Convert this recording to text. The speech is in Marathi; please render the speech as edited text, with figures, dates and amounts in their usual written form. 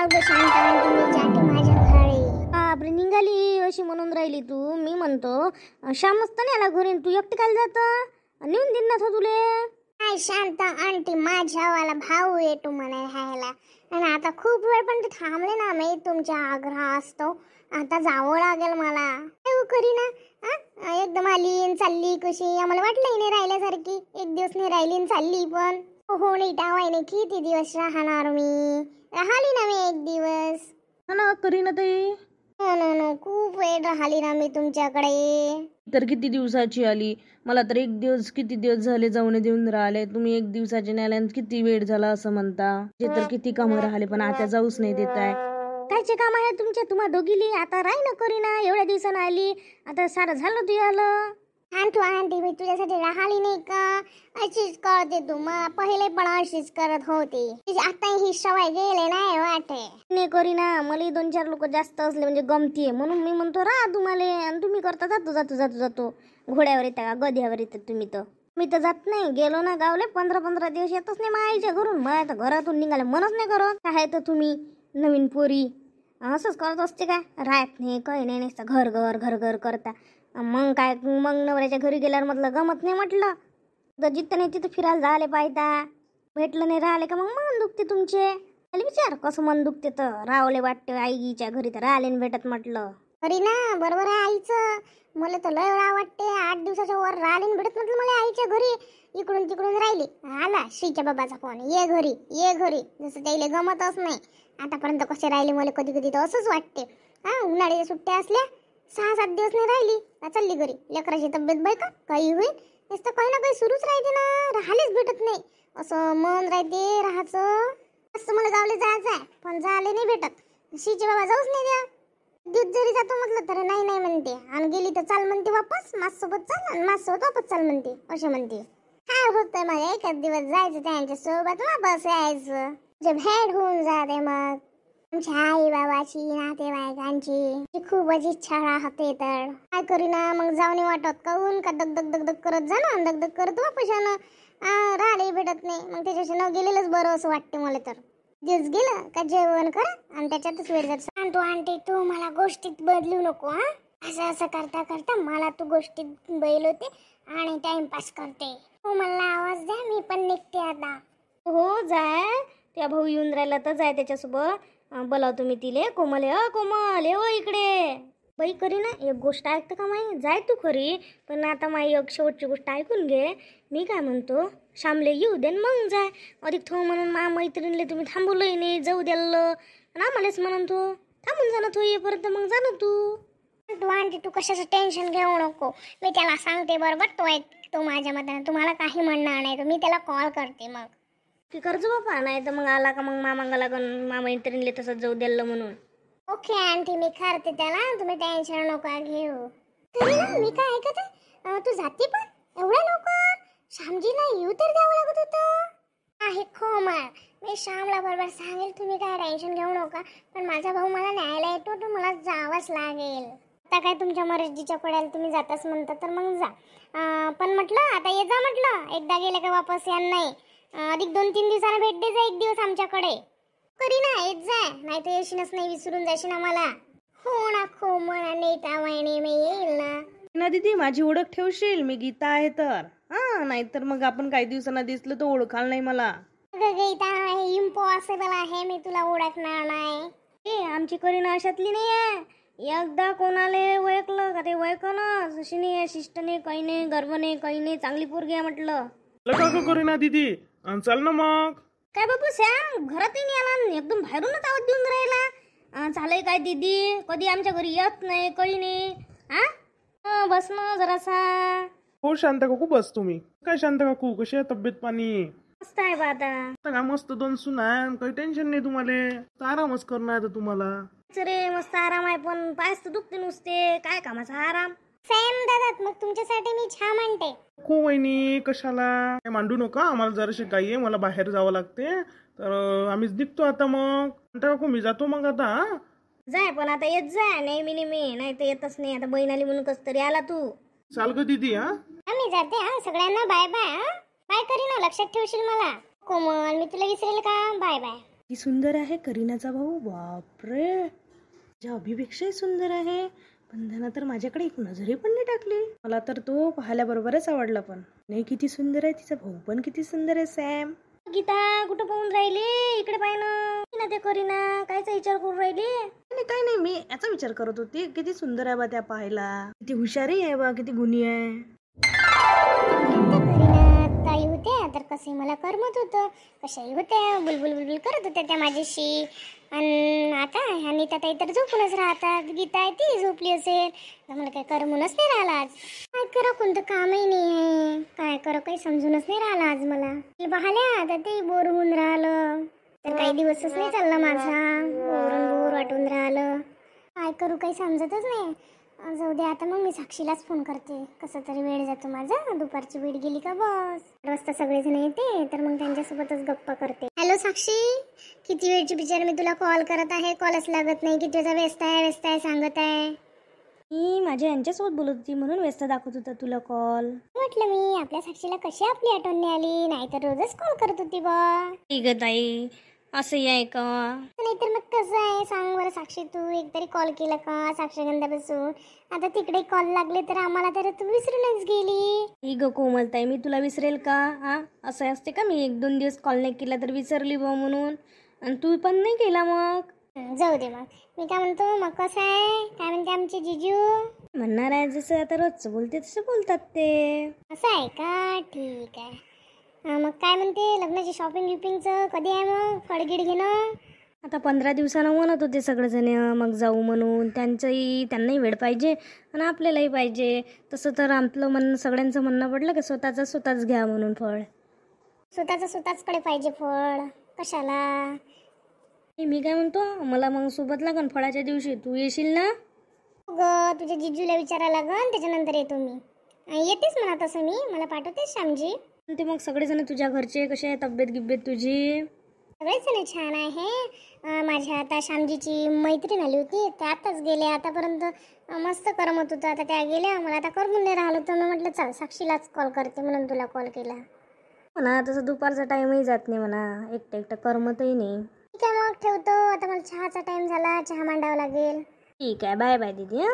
ग शांता आंटी मी जाते माझ्या घरी. बापरे निघाली अशी म्हणून राहिली तू. मी म्हणतो श्याम असतं ना याला घरी, तू एकटी काय जातं नेऊन देईन ना तो तुले. काय शांता आंटी माझ्यावाला भाऊ येतो म्हणे राहायला आणि आता खूप वेळ पण ते थांबले ना. मी तुमच्या आग्रह असतो आता जावं लागेल मला. काय करी ना एकदम आली आणि चालली कशी. आम्हाला वाटलं नाही राहिल्यासारखी. एक दिवस नाही राहिली आणि चालली पण. हो नाही टावाय नाही किती दिवस राहणार मी. राहिली ना मी एक दिवस. ना करी ना ताई. नो खूप वेळ राहिली ना मी तुमच्याकडे. तर किती दिवसाची आली. मला तर एक दिवस किती दिवस झाले जाऊन देऊन राहिले. तुम्ही एक दिवसाचे न्यायला किती वेळ झाला असं म्हणता. जे तर किती कामं राहिले पण आता जाऊच नाही देत आहे. कायचे काम आहे तुमच्या तुम्हा दोघीली. आता राही ना करी ना एवढ्या दिवसानं आली. आता सारं झालं तू आलं. तू आंटी मी तुझ्यासाठी राहिली नाही का. अशीच करते तू. मग पहिले पण अशीच करत होती. आता ही सवय गेले नाही वाटे. नाही करी ना मला 2-4 लोक जास्त असले म्हणजे गमतीये म्हणून मी म्हणतो राहा तुम्हाला. आणि तुम्ही करता जातो घोड्यावर येता का गध्यावर येतात तुम्ही. तर मी तर जात नाही. गेलो ना गावले 15-15 दिवस येतच नाही माईच्या घरून. मला तर घरातून निघाले मनच नाही करत. काय तर तुम्ही नवीन पोरी असंच करत असते काय. राहत नाही काही नाही नुसतं घर घर करता. मग काय मग नवऱ्याच्या घरी गेल्यावर म्हटलं गमत नाही म्हटलं. तर जिथं नाही तिथं फिरायला झाले पाहिजे. भेटलं नाही राहिले का मग मन दुखते तुमचे. विचार कसं मन दुखते तर रावले वाटते आईच्या घरी तर राहिले भेटत म्हटलं. अरे ना बरोबर आहे आईचं. मला तर लय राव वाटते. 8 दिवसाच्या वर राहिले भेटत म्हटलं मला आईच्या घरी. इकडून तिकडून राहिली. आला श्रीच्या बाबाचा फोन ये घरी जसं त्याला गमतच नाही. आतापर्यंत कसे राहिले मला कधी कधी तर असंच वाटते. उन्हाळ्याच्या सुट्ट्या असल्या 6-7 दिवस नाही राहिली चालली घरी. लेकराची तब्येत बाई का काही होईल नुसतं काही ना काही सुरूच राहते ना. राहिलेच भेटत नाही. असं मन राहते राहायचं. असं मला गावले जायचं आहे पण जायला नाही भेटत. श्रीचे बाबा जाऊच नाही द्या. दूध जरी जातो म्हटलं तर नाही म्हणते. आणि गेली तर चाल म्हणते वापस माझ्यासोबत चाल आणि माझ्यासोबत वापस चाल म्हणते असे म्हणते. काय होतंय माझ्या एकच दिवस जायचं त्यांच्या सोबत वापस यायचं. जे भेट होऊन जाते मग आमच्या आई बाबाची नातेवाईकांची खूपच इच्छा राहते. तर काय करीना मग जाऊन वाटत काहून का दगदग करत जा ना. दगदग करत वापस ना राहिले भेटत नाही. मग त्याच्याशी न गेलेलंच बरं असं वाटते मला तर. दिवस गेलं का जेवण करा आणि त्याच्यातच वेळ जातो. सांगतो आंटी तू मला गोष्टीत बदलू नको. असं करता करता मला तू गोष्टीत बैल होते आणि टाइमपास करते. तू मला आवाज द्या मी पण निघते आता. हो जाय. त्या भाऊ येऊन राहिला तर जाय त्याच्यासोबत. बोलावतो मी तिले. कोमल ये इकडे. बाई करी ना एक गोष्ट ऐकतं का माई. जाय तू खरी पण आता माई एक शेवटची गोष्ट ऐकून घे. मी काय म्हणतो श्यामले येऊ दे मग जाय. अधिक थो म्हणून मैत्रिणीले तुम्ही थांबवलंही नाही जाऊ द्यालं आणि आम्हालाच म्हणून तो थांबून जाणं तो येपर्यंत मग जाणं तू आंटी तू कशाचं टेन्शन घेऊ नको. मी त्याला सांगते बरोबर तो ऐकतो माझ्या मताने. तुम्हाला काही म्हणणार नाही तर मी त्याला कॉल करते मग. की कर्ज बापा नाही तर मग आला का मग मामांगा लागून मैत्रिणीले तसंच जाऊ द्यालं म्हणून. ओके आंटी मी करते त्याला. तुम्ही टेन्शन नका घेऊ. तरी ना मी काय ऐकत आहे तू जाते पण एवढ्या लवकर. श्यामजीला येऊ तर द्यावं लागत होतं. आहे खोमळ. मी श्यामला बरोबर सांगेल तुम्ही काय टेन्शन घेऊ नका. पण माझा भाऊ मला न्यायला येतो तर मला जावंच लागेल. आता काय तुमच्या मर्जीच्या पडेल. तुम्ही जाताच म्हणता तर मग जा. पण म्हटलं आता ये जा म्हटलं. एकदा गेले का वापस या नाही. अधिक 2-3 दिवसांना भेट दे जा एक दिवस आमच्याकडे. करी ना येत जाय नाही तर येशीनच नाही विसरून जाशील आम्हाला. हो ना खोमळ नेता वहिनी मी येईल ना दीदी माझी ओळख ठेवशील. मी गीता आहे तर. नाहीतर मग आपण काही दिवसांना दिसलं तर ओळखाल नाही मला. गीता इम्पॉसिबल आहे मी तुला ओळखणार नाही. आमची करीना अशातली नाही आहे. एकदा कोणाला ओळखलं का ते ओळखणं अशी नाही. शिष्ट नाही काही नाही गर्व नाही काही नाही. चांगली पोरगी आहे म्हटलं. करीना दीदी चल ना मग. काय बाबू श्याम घरातही नाही आला एकदम बाहेरूनच आवाज देऊन राहिला. झालंय काय दीदी कधी आमच्या घरी येत नाही काही नाही. बस ना जरासा. हो शांत काकू बस तुम्ही. काय शांत काकू कशी आहे तब्येत पाणी. मस्त आहे बा आता. काय मस्त 2 सून आहे काही टेन्शन नाही तुम्हाला. आरामच करणार आहे तुम्हाला. रे मस्त आराम आहे पण पायच तर दुखते नुसते. काय कामाचा आराम. सेम दादा मग तुमच्यासाठी मी छान म्हणते. खूप वहिनी कशाला काय मांडू नका. आम्हाला जराशी काही आहे मला बाहेर जावं लागते तर आम्हीच निघतो आता. मग काकू मी जातो मग आता. जाय पण आता येत जाय नेहमी नाही तर येतच नाही. आता बहीण आली म्हणून कस तरी आला तू. चाल ग दीदी. मी जाते. सगळ्यांना बाय बाय. बाय करी ना लक्षात ठेवशील मला. कोमल मी तुला विसरेल का. Bye bye. किती सुंदर आहे करीनाचा भाऊ, बापरे, माझ्या अभिपेक्षाही सुंदर आहे. पण त्यानं तर माझ्याकडे एक नजरही पण नाही टाकली. मला तर तो पाहिल्याबरोबरच आवडला. पण नाही, किती सुंदर आहे, तिचा भाऊ पण किती सुंदर आहे सॅम. गीता कुठं पाहून राहिली, इकडे पाय ना ते करीना, कायचा विचार करून राहिली. नाही काही नाही, मी याचा विचार करत होती, किती सुंदर आहे बा त्या पाहायला, किती हुशारही आहे बा, किती गुणी आहे. ताई होत्या तर कसे मला करमत होतं, कशाही होत्या बुलबुल बुलबुल करत होत्या त्या माझ्याशी. आणि आता ह्या ताई तर झोपूनच राहतात. गीता आहे ती झोपली असेल, मला काही करमूनच नाही राहिला आज. काय करा, कोणतं कामही नाही आहे, काय करा काही समजूनच नाही राहिलं आज मला. पाहिल्या आता ते बोर होऊन राहिलं, तर काही दिवसच नाही चालला माझा, बोर वाटून राहिलं. काय करू काही समजतच नाही. जाऊ दे आता, मग मी साक्षीलाच फोन करते, कसं तरी वेळ जातो माझा. दुपारची वेळ गेली का बस 8 वाजता सगळेजण येते, तर मग त्यांच्यासोबतच गप्पा करते. हॅलो साक्षी, किती वेळची बिचार मी तुला कॉल करत आहे, कॉलच लागत नाही. किती वेळचा व्यस्त आहे सांगत आहे. मी माझ्या यांच्यासोबत बोलत होती म्हणून व्यस्त दाखवत होता तुला कॉल. म्हटलं मी आपल्या साक्षीला कशी आपली आठवण नाही आली, नाहीतर रोजच कॉल करत होती बा. ठीक आहे ताई, असंही आहे का? नाहीतर मग कसं आहे सांग बरं साक्षी, तू एकतरी कॉल केला का साक्षगंधापासून? आता तिकडे कॉल लागले तर आम्हाला तर तू विसरूनच गेली. ही ग कोमलताई, मी तुला विसरेल का? हा, असं असते का मी 1-2 दिवस कॉल नाही केला तर विसरली बा म्हणून, आणि तू पण नाही केला मग. जाऊ दे, मग मी काय म्हणतो, मग कसं आहे, काय म्हणते आमचे जिजू? म्हणणार आहे जसं आता रोजचं बोलते तसं बोलतात ते. असं आहे का? ठीक आहे. मग काय म्हणते लग्नाची शॉपिंग विपिंगचं कधी आहे मग, फळगीड घेणं? आता 15 दिवसानं म्हणत होते सगळेजण मग जाऊ म्हणून. त्यांनाही वेळ पाहिजे आणि आपल्यालाही पाहिजे. तसं तर आपलं म्हणणं, सगळ्यांचं म्हणणं पडलं की स्वतःच घ्या म्हणून फळ. स्वतःचकडे पाहिजे फळ, कशाला? मी काय म्हणतो, मला मग सोबत लागन फळाच्या दिवशी, तू येशील ना? ग तुझ्या जिजूला विचारायला लागन, त्याच्यानंतर येतो मी. येतेच म्हणा तसं मी, मला पाठवतेच श्यामजी. ते मग सगळेजण तुझ्या घरचे कसे आहे, तब्येत गिब्येत तुझी? सगळेजण छान आहे. माझ्या आता श्यामजीची मैत्रीण आली होती, त्या आताच गेल्या. आतापर्यंत मस्त करमत होतं, आता त्या गेल्या. मला आता करमून नाही राहिलं होतं, मी म्हटलं चल साक्षीलाच कॉल करते म्हणून तुला कॉल केला. म्हणा तसं दुपारचा टाईमही जात नाही म्हणा, एकटं करमतही नाही. ठीक आहे मग ठेवतो आता, मला चहाचा टाइम झाला, चहा मांडावा लागेल. ठीक आहे, बाय बाय दीदी.